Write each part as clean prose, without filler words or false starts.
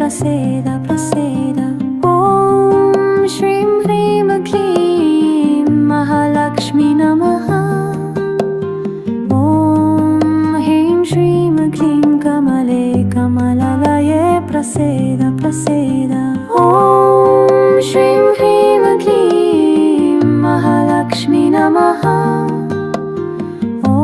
प्रसेद प्रसेद। ॐ श्रीं ह्रीं क्लीं महालक्ष्मी नमः। ॐ ह्रीं श्रीं क्लीं कमले कमलालये प्रसेद प्रसेद। ॐ श्रीं ह्रीं क्लीं महालक्ष्मी नमः। ॐ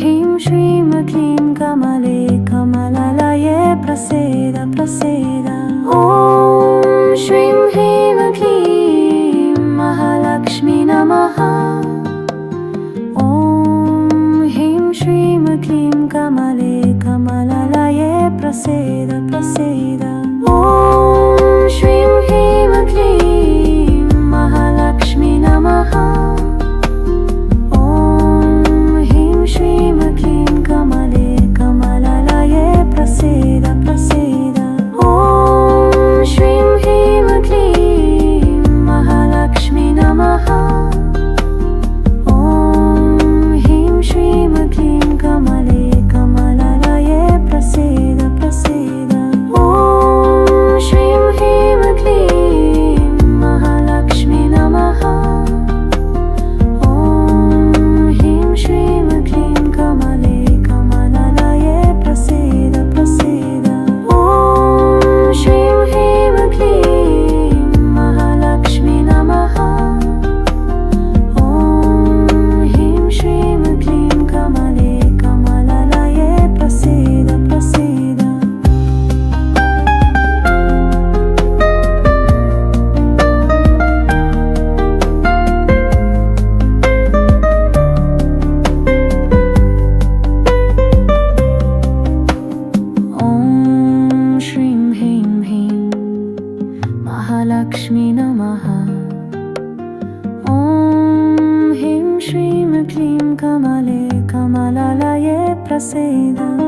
ह्रीं श्रीं क्लीं कमले कमलालये प्रसेद प्रसेद। ॐ श्रीं ह्रीं क्लीं महालक्ष्मी नमः। ॐ ह्रीं श्रीं क्लीं कमले कमलालये प्रसेद प्रसेद। ॐ श्रीं ह्रीं क्लीं महालक्ष्मी नमः। ॐ ह्रीं श्रीं क्लीं कमले कमलालये प्रसेद प्रसेद। ॐ श्रीं ह्रीं क्लीं महालक्ष्मी नमः। ॐ ह्रीं श्रीं क्लीं कमले कमलालये प्रसेद प्रसेद। ॐ श्रीं ह्रीं क्लीं महालक्ष्मी नमः। ॐ ह्रीं श्रीं क्लीं कमले कमलालये प्रसेद प्रसेद। ॐ श्रीं ह्रीं क्लीं महालक्ष्मी नमः। ॐ ह्रीं श्रीं क्लीं कमले कमलालये प्रसेद प्रसेद। ॐ श्रीं ह्रीं ह्रीं महालक्ष्मी नमः। ॐ ह्रीं श्रीं क्लीं कमले कमलालये प्रसेद।